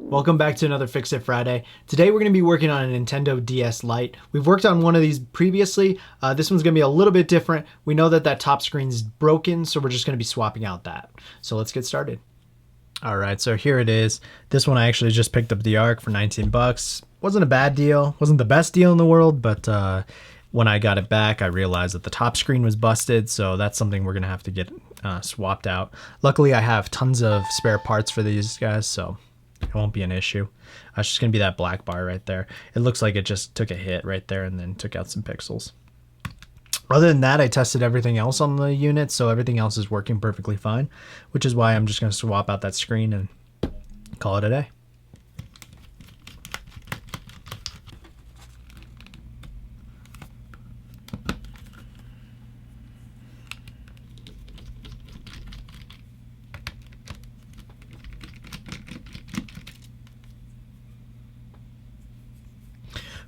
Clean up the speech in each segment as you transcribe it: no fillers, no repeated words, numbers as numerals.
Welcome back to another Fix It Friday. Today we're going to be working on a Nintendo DS Lite. We've worked on one of these previously. This one's going to be a little bit different. We know that that top screen's broken, so we're just going to be swapping out that. So let's get started. All right, so here it is. This one I actually just picked up the ARC for 19 bucks. Wasn't a bad deal. Wasn't the best deal in the world, but when I got it back, I realized that the top screen was busted, so that's something we're going to have to get swapped out. Luckily, I have tons of spare parts for these guys, so it won't be an issue. It's just going to be that black bar right there. It looks like it just took a hit right there and then took out some pixels. Other than that, I tested everything else on the unit, so everything else is working perfectly fine, which is why I'm just going to swap out that screen and call it a day.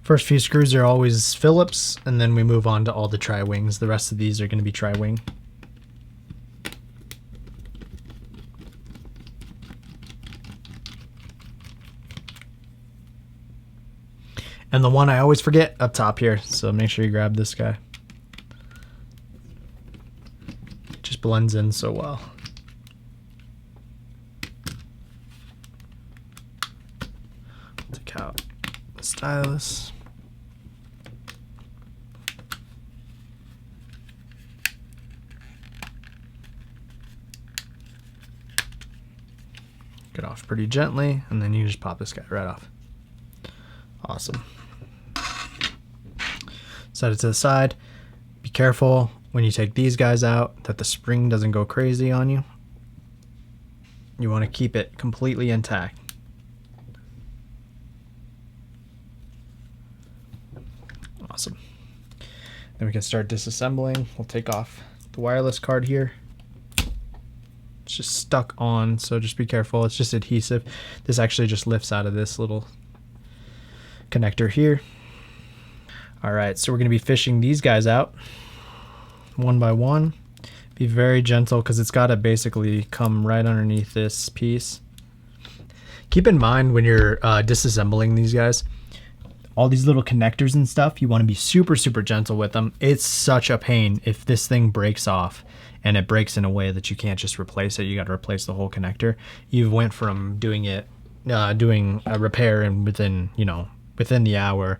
First few screws are always Phillips, and then we move on to all the tri-wings. The rest of these are going to be tri-wing. And the one I always forget up top here, so make sure you grab this guy. It just blends in so well. Take out the stylus. Get off pretty gently, and then you just pop this guy right off. Awesome. Set it to the side. Be careful when you take these guys out that the spring doesn't go crazy on you. You want to keep it completely intact. Awesome. Then we can start disassembling. We'll take off the wireless card here. It's just stuck on, so just be careful. It's just adhesive. This actually just lifts out of this little connector here. All right, so we're going to be fishing these guys out one by one. Be very gentle because it's got to basically come right underneath this piece. Keep in mind when you're disassembling these guys, all these little connectors and stuff, you want to be super gentle with them. It's such a pain if this thing breaks off and it breaks in a way that you can't just replace it. You got to replace the whole connector. You went from doing a repair and within the hour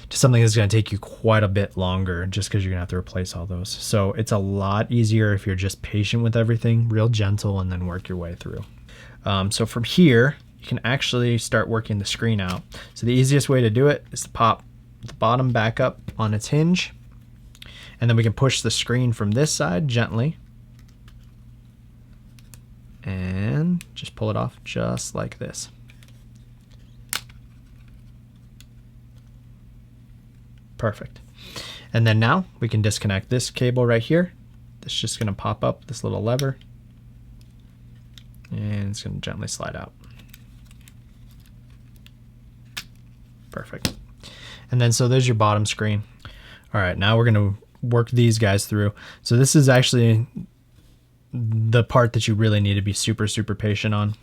to something that's going to take you quite a bit longer just because you're going to have to replace all those. So it's a lot easier if you're just patient with everything, real gentle, and then work your way through. So from here, you can actually start working the screen out. So the easiest way to do it is to pop the bottom back up on its hinge, and then we can push the screen from this side gently and just pull it off just like this. Perfect. And then now we can disconnect this cable right here. This is just going to pop up this little lever, and it's going to gently slide out. Perfect. And then so there's your bottom screen. All right, now we're going to work these guys through. So this is actually the part that you really need to be super patient on.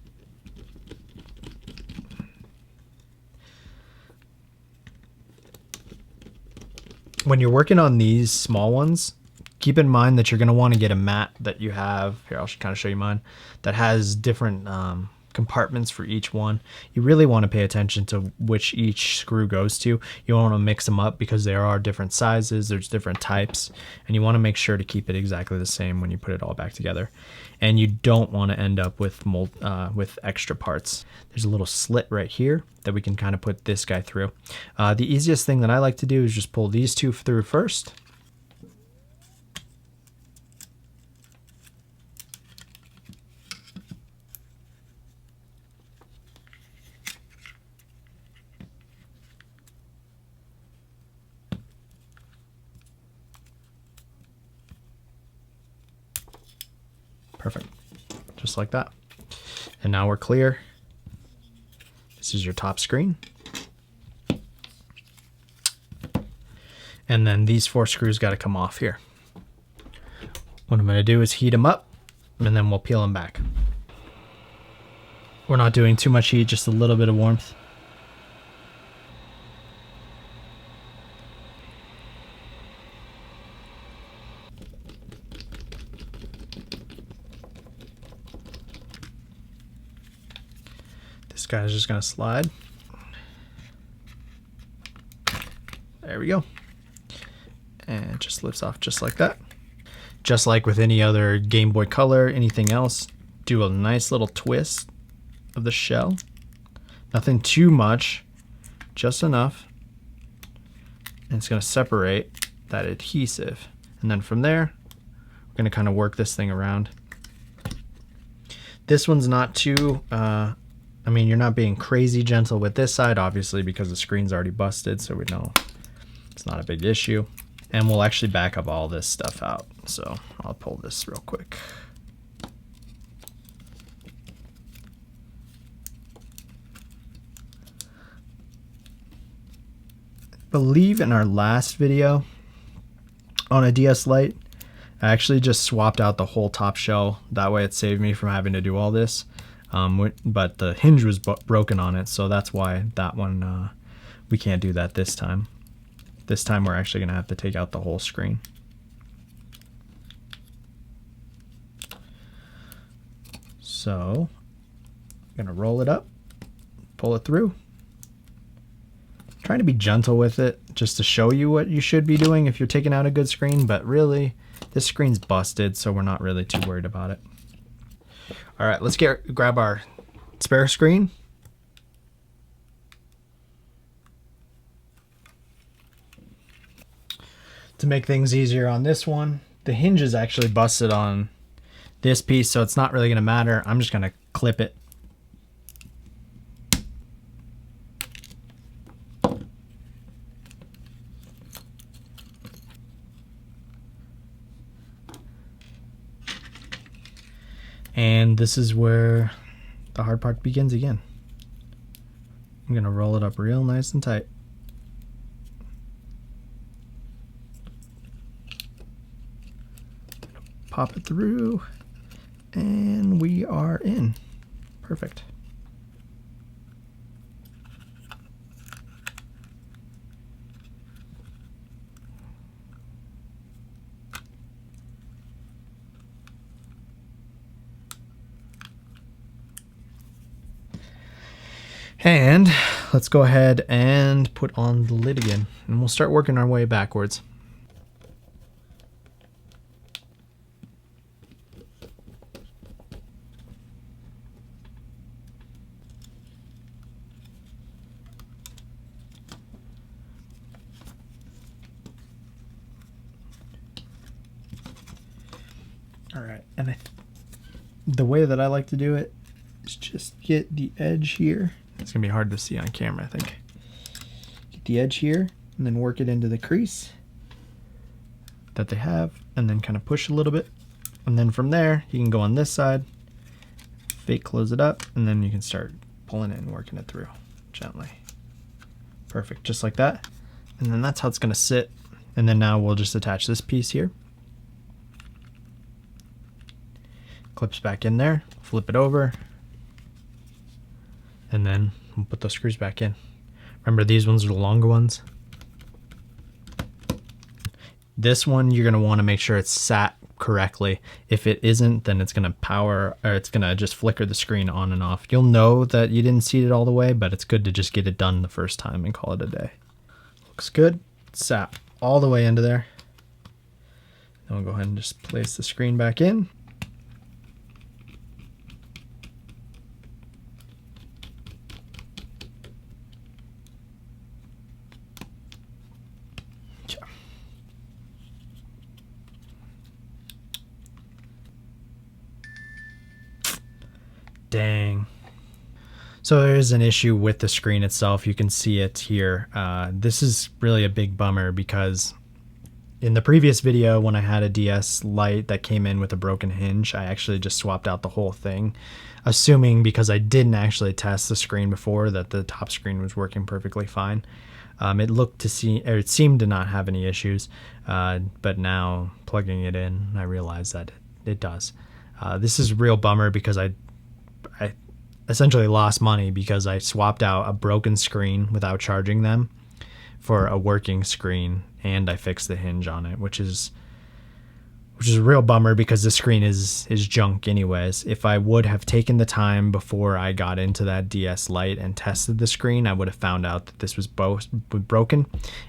When you're working on these small ones, keep in mind that you're going to want to get a mat that you have. Here, I'll kind of show you mine. That has different compartments for each one. You really want to pay attention to which each screw goes to. You don't want to mix them up because there are different sizes, there's different types, and you want to make sure to keep it exactly the same when you put it all back together. And you don't want to end up with extra parts. There's a little slit right here that we can kind of put this guy through. The easiest thing that I like to do is just pull these two through first. Perfect, just like that. And now we're clear. This is your top screen. And then these 4 screws got to come off here. What I'm going to do is heat them up, and then we'll peel them back. We're not doing too much heat, just a little bit of warmth. This guy's just gonna slide. There we go. And it just lifts off just like that. Just like with any other Game Boy Color, anything else, do a nice little twist of the shell. Nothing too much, just enough. And it's gonna separate that adhesive. And then from there, we're gonna kind of work this thing around. This one's not too, I mean, you're not being crazy gentle with this side, obviously, because the screen's already busted, so we know it's not a big issue. And we'll actually back up all this stuff out. So I'll pull this real quick. I believe in our last video on a DS Lite, I actually just swapped out the whole top shell. That way it saved me from having to do all this. But the hinge was broken on it, so that's why that one, we can't do that this time. This time we're actually gonna have to take out the whole screen. So I'm gonna roll it up, pull it through. Trying to be gentle with it just to show you what you should be doing if you're taking out a good screen, but really this screen's busted, so we're not really too worried about it. All right, let's grab our spare screen. To make things easier on this one, the hinge is actually busted on this piece, so it's not really gonna matter. I'm just gonna clip it. And this is where the hard part begins again. I'm gonna roll it up real nice and tight. Pop it through, and we are in. Perfect. And let's go ahead and put on the lid again, and we'll start working our way backwards. All right, and the way that I like to do it is just get the edge here. It's gonna be hard to see on camera, I think. Get the edge here, and then work it into the crease that they have, and then kind of push a little bit. And then from there, you can go on this side, fake close it up, and then you can start pulling it and working it through gently. Perfect, just like that. And then that's how it's gonna sit. And then now we'll just attach this piece here. Clips back in there, flip it over, and then we'll put those screws back in. Remember, these ones are the longer ones. This one, you're gonna wanna make sure it's sat correctly. If it isn't, then it's gonna it's gonna just flicker the screen on and off. You'll know that you didn't seat it all the way, but it's good to just get it done the first time and call it a day. Looks good, sat all the way into there. Then we'll go ahead and just place the screen back in. Dang. So there is an issue with the screen itself. You can see it here. This is really a big bummer because in the previous video when I had a DS Lite that came in with a broken hinge, I actually just swapped out the whole thing, assuming because I didn't actually test the screen before that the top screen was working perfectly fine. It seemed to not have any issues, but now plugging it in, I realized that it does. This is a real bummer because essentially lost money because I swapped out a broken screen without charging them for a working screen, and I fixed the hinge on it, which is a real bummer because the screen is junk anyways. If I would have taken the time before I got into that DS Lite and tested the screen, I would have found out that this was both broken,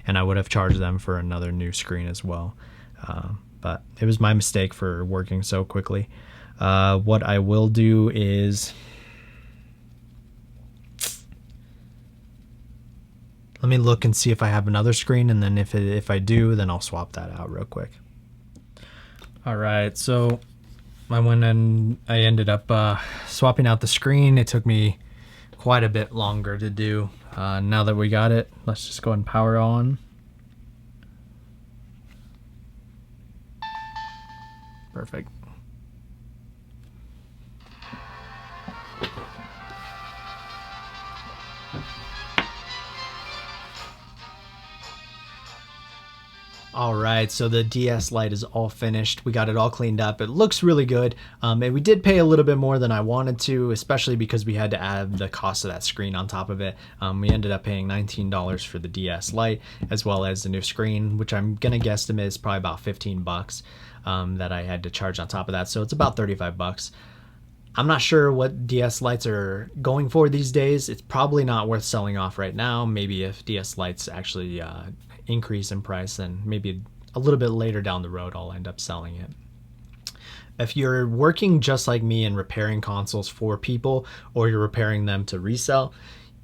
and I would have charged them for another new screen as well. But it was my mistake for working so quickly. What I will do is, let me look and see if I have another screen, and then if I do, then I'll swap that out real quick. All right, so I went and I ended up swapping out the screen. It took me quite a bit longer to do. Now that we got it, let's just go ahead and power on. Perfect. All right, so the DS Lite is all finished. We got it all cleaned up. It looks really good. And we did pay a little bit more than I wanted to, especially because we had to add the cost of that screen on top of it. We ended up paying $19 for the DS Lite, as well as the new screen, which I'm gonna guesstimate is probably about 15 bucks that I had to charge on top of that. So it's about 35 bucks. I'm not sure what DS Lites are going for these days. It's probably not worth selling off right now. Maybe if DS Lites actually increase in price, then maybe a little bit later down the road I'll end up selling it. If you're working just like me and repairing consoles for people, or you're repairing them to resell,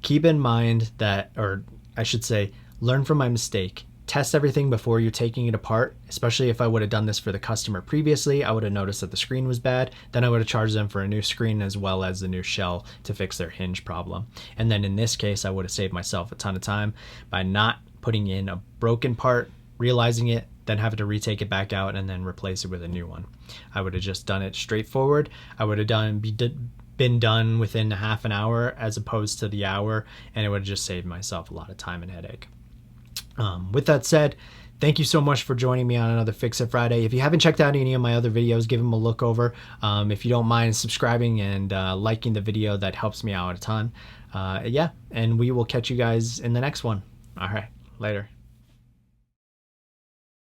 keep in mind that, or I should say, learn from my mistake. Test everything before you're taking it apart, especially if I would have done this for the customer previously. I would have noticed that the screen was bad. Then I would have charged them for a new screen as well as the new shell to fix their hinge problem. And then in this case, I would have saved myself a ton of time by not putting in a broken part, realizing it, then having to retake it back out and then replace it with a new one. I would have just done it straightforward. I would have been done within half an hour as opposed to the hour, and it would have just saved myself a lot of time and headache. With that said, thank you so much for joining me on another Fix It Friday. If you haven't checked out any of my other videos, give them a look over. If you don't mind subscribing and liking the video, that helps me out a ton. Yeah, and we will catch you guys in the next one. All right, later.